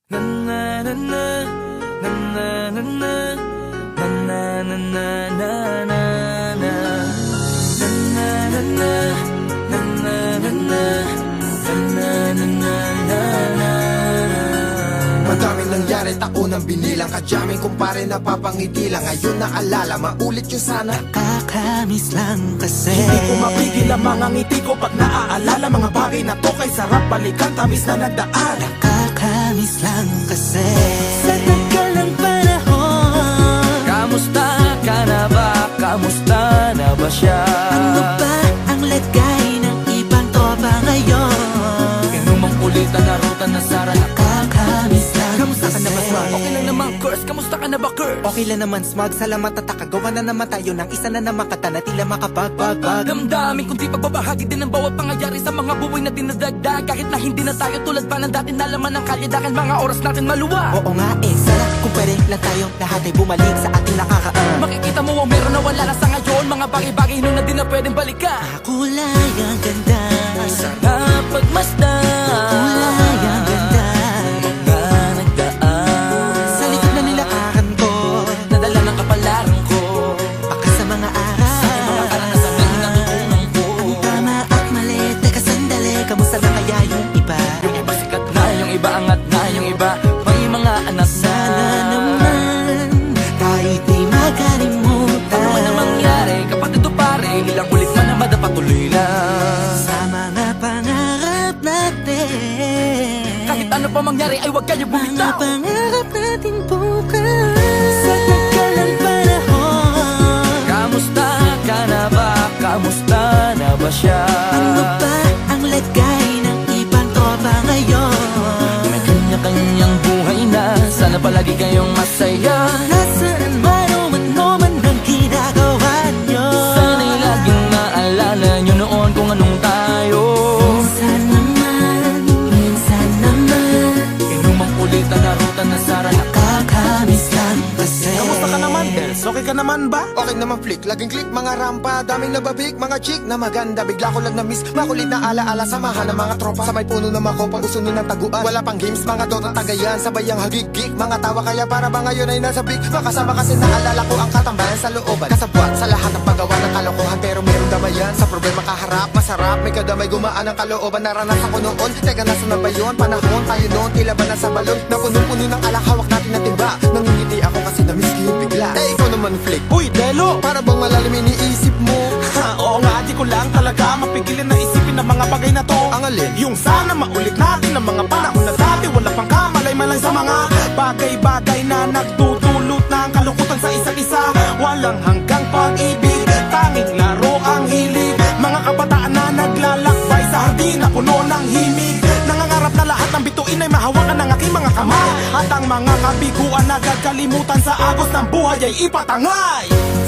Na na na na na na na na na na na na na na na na na Madaming nangyari, taunang binilang Kadyaming kumpare na papangiti lang. Ngayon naalala, maulit yun sana. Nakakamiss lang kasi Hindi ko mapigil ang mga ngiti ko pag naaalala. Mga bagay na to kay sarap balikan, tamis na nagdaan. Nakakamiss lang kasi sa tagal ng panahon. Kamusta ka na ba? Kamusta na ba siya? Ano ba ang lagay ng ibang tropa ngayon? Inumang ulitan na ruta na sara. Nakakamiss lang Kamusta ka na ba, Smug? Okay lang naman, Curse. Kamusta ka na ba, Curse? Okay lang naman, Smug. Salamat at nakagawa na naman tayo ng isa na naman kata na tila makapagbag. Damdamin kundi pagbabahagi din ang bawat pangyayari sa mga buhay na dinadagdag. Kahit na hindi na tayo tulad pa ng dati na laman ng kalye. Dahil mga oras natin maluwa. Oo nga sana kung pwede lang tayong lahat ay bumalik sa ating nakakaan. Makikita mo ang meron na wala na sa ngayon. Mga bagay-bagay nun na di na pwedeng balikan. Kulay ang ganda, Sana pagmasdan kulay ang ganda. mga nagdaan Sa likod na nilakaran ko, nadala ng kapalaran ko. baka sa mga araw, Mga karanasan na natutunan ko. ang tama at mali. Teka sandali, kamusta na kaya yung iba? Yung iba sikat na, yung iba angat na, yung iba may mga anak na. Sana naman tayo'y di makalimutan. Ano man ang mangyari kapag ito pare, ilang ulit man ang madapatuloy lang. Sa mga pangarap natin, Kahit ano pa mangyari ay huwag kayo mga bumitaw. pangarap natin bukas. Sa tagal ng panahon, Kamusta ka na ba? Kamusta na ba siya? ano ba ang lagay ng ibang tropa ngayon? May kanya-kanyang buhay na, sana palagi kayong masaya. Nasaan man o ano man ang ginagawa nyo, Sana'y laging maalala nyo noon kung anong tayo. minsan naman Inumang ulitan na ruta na sara. nakakamiss lang kasi. Kamusta ka naman, Dels? Okay ka naman ba? Okay naman flick, laging click, mga rampa. Daming nababik, mga chick na maganda. Bigla ko lang na-miss, makulit na alaala. Samahan ng mga tropa, sa may puno na makopa. Usunin ng taguan, wala pang games, mga dota tagayan. Sabay ang hagigik, mga tawa kaya para ba ngayon ay nasa big. Makasama kasi naalala ko ang katambayan sa looban. Kasabwat sa lahat ng paggawa ng kalokohan, pero meron damayan. Sa problema kaharap, masarap, may kadamay gumaan ang kalooban. Naranasan ko noon, teka nasa na ba yun? Panahon tayo noon, tila ba nasa balon? Na puno-puno ng alak, hawak natin na timba. Nangingiti ako kasi na-miss ko yung bigla. Eh, ikaw naman flick, Uy, Delo! para bang malalim iniisip mo? Oo nga, di ko lang talaga mapigilin na isipin ang mga bagay na to. Ang alin? Yung sana maulit natin ang mga panahon na dati. Wala pang kamalay-malay sa mga bagay-bagay na nagdudulot ng kalungkutan sa isa't isa. Walang hanggang pag-ibig, tanging laro ang hilig. Mga kabataan na naglalakbay sa hardin na puno ng himig. Nangangarap na lahat ng bituin ay mahawakan ng aking mga kamay. At ang mga kabiguan na gagalimutan sa agos ng buhay ay ipatangay.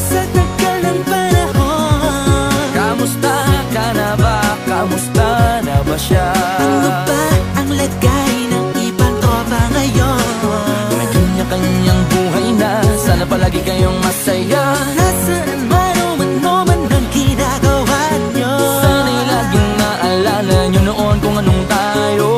Sa tagal ng panahon, Kamusta ka na ba? Kamusta na ba siya? ano ba ang lagay ng ibang tropa ngayon? May kanya-kanyang buhay na, sana palagi kayong masaya. Nasaan man o ano man ang ginagawa nyo, Sana'y laging maalala nyo noon kung anong tayo.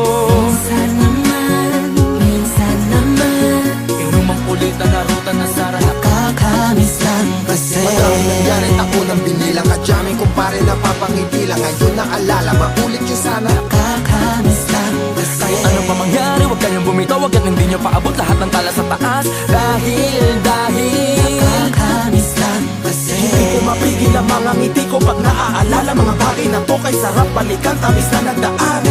minsan naman Inumang ulitan na ruta na sara. nakakamiss lang kasi. Madaming nangyari, taunang binilang. Kadyaming kumpare na papangiti lang. Ngayon naalala, maulit yun sana. Nakakamiss lang kasi. Kahit ano pa mangyari, huwag kayong bumitaw. Hanggat hindi nyo paabot lahat ng tala sa taas. Dahil Nakakamiss lang kasi. Hindi ko mapigil ang mga ngiti ko pag naaalala. Mga bagay na to kay sarap balikan, tamis na nagdaan.